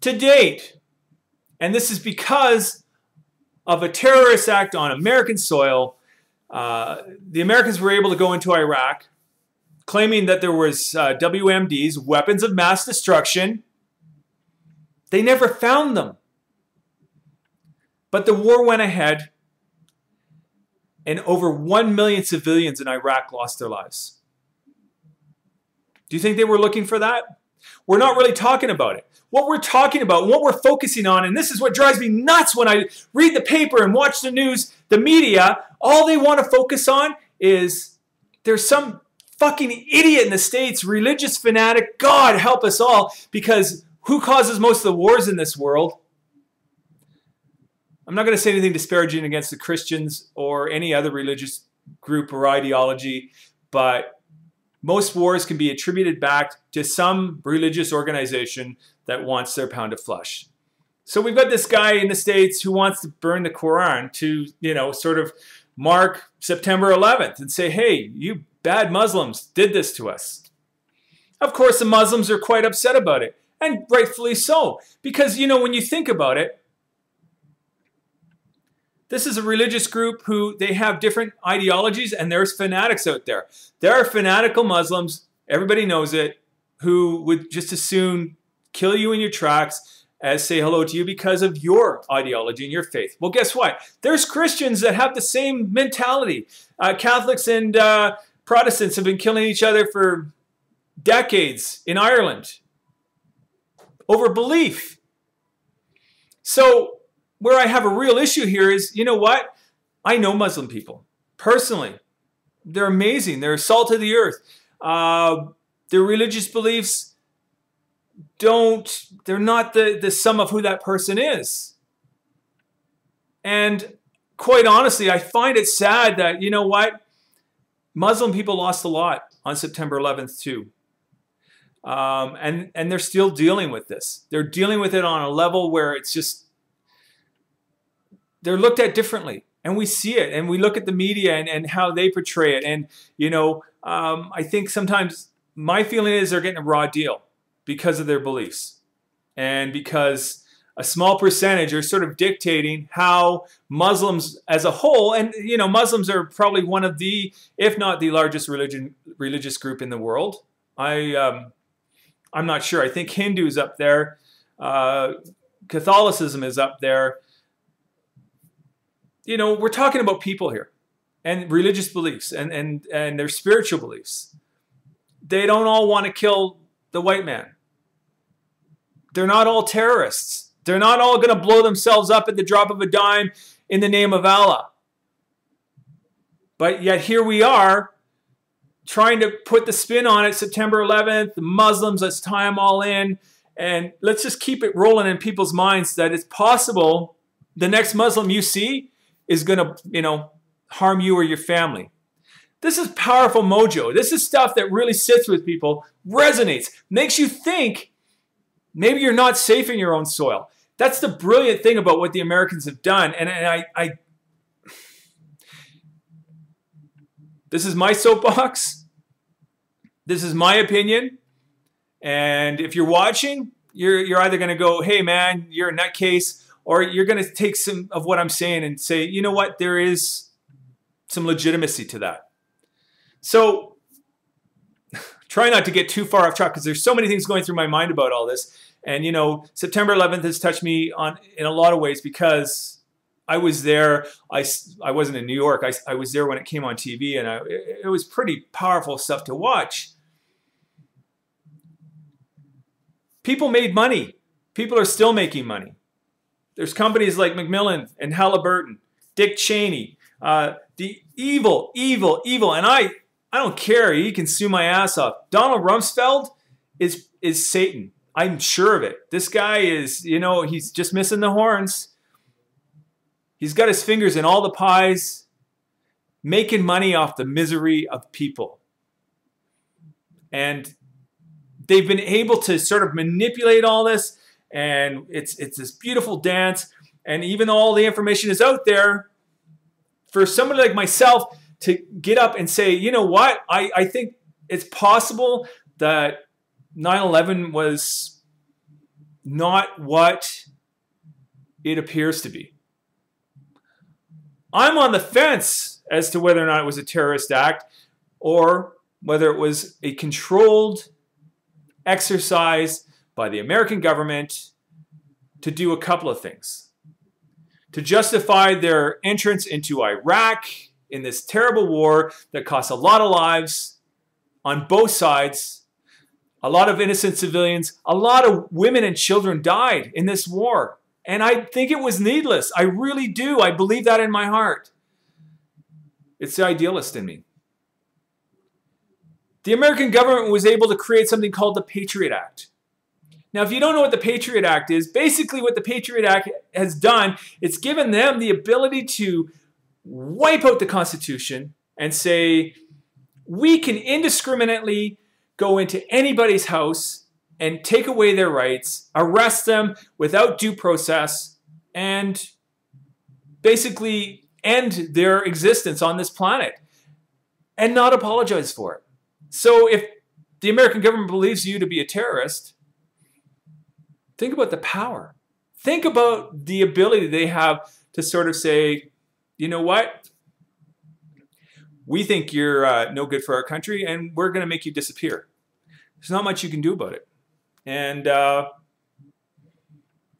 to date. And this is because of a terrorist act on American soil. The Americans were able to go into Iraq, claiming that there was WMDs, weapons of mass destruction. They never found them. But the war went ahead, and over 1 million civilians in Iraq lost their lives. Do you think they were looking for that? We're not really talking about it. What we're talking about, what we're focusing on, and this is what drives me nuts when I read the paper and watch the news, the media, all they want to focus on is there's some fucking idiot in the States, religious fanatic, God help us all, because who causes most of the wars in this world? I'm not going to say anything disparaging against the Christians or any other religious group or ideology, but most wars can be attributed back to some religious organization that wants their pound of flesh. So we've got this guy in the States who wants to burn the Quran to, sort of mark September 11th and say, hey, you bad Muslims did this to us. Of course, the Muslims are quite upset about it, and rightfully so, because, when you think about it, this is a religious group who they have different ideologies, and there's fanatics out there. There are fanatical Muslims, everybody knows it, who would just as soon kill you in your tracks as say hello to you because of your ideology and your faith. Well, guess what? There's Christians that have the same mentality. Catholics and Protestants have been killing each other for decades in Ireland over belief. So where I have a real issue here is, you know what? I know Muslim people personally. They're amazing. They're salt of the earth. Their religious beliefs they're not the sum of who that person is. And quite honestly, I find it sad that, you know what? Muslim people lost a lot on September 11th too. And they're still dealing with this. They're dealing with it on a level where it's just, they're looked at differently. And we see it, and we look at the media and how they portray it. And, I think sometimes my feeling is they're getting a raw deal because of their beliefs. And because a small percentage are sort of dictating how Muslims as a whole, and, Muslims are probably one of the, if not the largest religious group in the world. I'm not sure. I think Hindu is up there. Catholicism is up there. We're talking about people here and religious beliefs and their spiritual beliefs. They don't all want to kill the white man. They're not all terrorists. They're not all going to blow themselves up at the drop of a dime in the name of Allah. But yet here we are trying to put the spin on it, September 11th, the Muslims, let's tie them all in. And let's just keep it rolling in people's minds that it's possible the next Muslim you see is going to, harm you or your family. This is powerful mojo. This is stuff that really sits with people, resonates, makes you think maybe you're not safe in your own soil. That's the brilliant thing about what the Americans have done. And I this is my soapbox. This is my opinion. And if you're watching, you're either going to go, hey man, you're a nutcase, or you're going to take some of what I'm saying and say, you know what, there is some legitimacy to that. So try not to get too far off track because there's so many things going through my mind about all this. And, September 11th has touched me in a lot of ways because I was there. I wasn't in New York. I was there when it came on TV, and it was pretty powerful stuff to watch. People made money. People are still making money. There's companies like Macmillan and Halliburton, Dick Cheney, the evil, and I don't care. He can sue my ass off. Donald Rumsfeld is Satan. I'm sure of it. This guy is, he's just missing the horns. He's got his fingers in all the pies, making money off the misery of people. And they've been able to sort of manipulate all this, and it's this beautiful dance. And even though all the information is out there, for somebody like myself to get up and say, you know what, I think it's possible that 9/11 was not what it appears to be. I'm on the fence as to whether or not it was a terrorist act or whether it was a controlled exercise by the American government to do a couple of things. To justify their entrance into Iraq in this terrible war that cost a lot of lives on both sides, a lot of innocent civilians, a lot of women and children died in this war. And I think it was needless. I really do. I believe that in my heart. It's the idealist in me. The American government was able to create something called the Patriot Act. Now, if you don't know what the Patriot Act is, basically what the Patriot Act has done, it's given them the ability to wipe out the Constitution and say, we can indiscriminately go into anybody's house and take away their rights, arrest them without due process, and basically end their existence on this planet and not apologize for it. So if the American government believes you to be a terrorist, think about the power. Think about the ability they have to sort of say, you know what? We think you're no good for our country, and we're going to make you disappear. There's not much you can do about it. And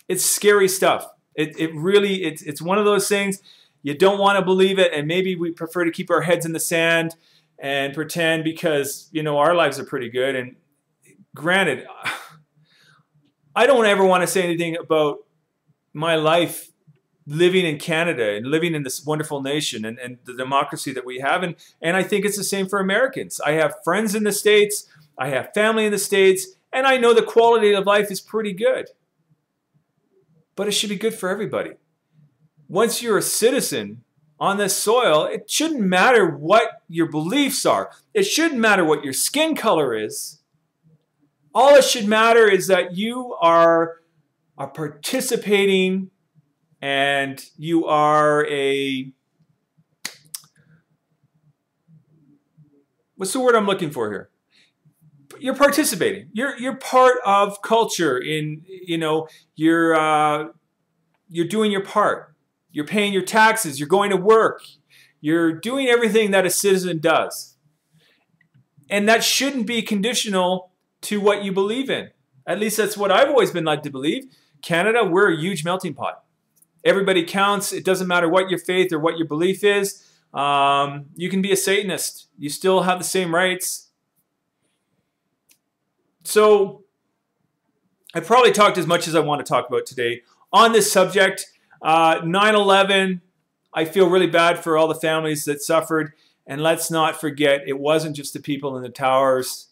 it's scary stuff. It's one of those things you don't want to believe it, and maybe we prefer to keep our heads in the sand and pretend because, you know, our lives are pretty good. And granted, I don't ever want to say anything about my life living in Canada and living in this wonderful nation and the democracy that we have. And I think it's the same for Americans. I have friends in the States. I have family in the States. And I know the quality of life is pretty good. But it should be good for everybody. Once you're a citizen on this soil, it shouldn't matter what your beliefs are. It shouldn't matter what your skin color is. All it should matter is that you are participating and you are a... What's the word I'm looking for here? You're participating. You're part of culture. You're doing your part. You're paying your taxes. You're going to work. You're doing everything that a citizen does. And that shouldn't be conditional to what you believe in. At least that's what I've always been led to believe. Canada, we're a huge melting pot. Everybody counts. It doesn't matter what your faith or what your belief is. You can be a Satanist. You still have the same rights. So I probably talked as much as I want to talk about today on this subject. 9/11, I feel really bad for all the families that suffered. And let's not forget, it wasn't just the people in the towers.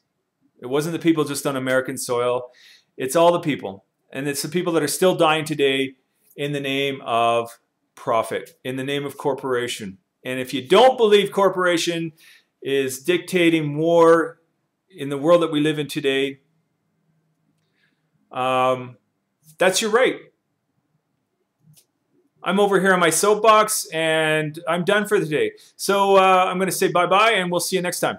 It wasn't the people just on American soil. It's all the people. And it's the people that are still dying today in the name of profit, in the name of corporation. And if you don't believe corporation is dictating war in the world that we live in today, that's your right. I'm over here on my soapbox, and I'm done for the day. So I'm going to say bye-bye, and we'll see you next time.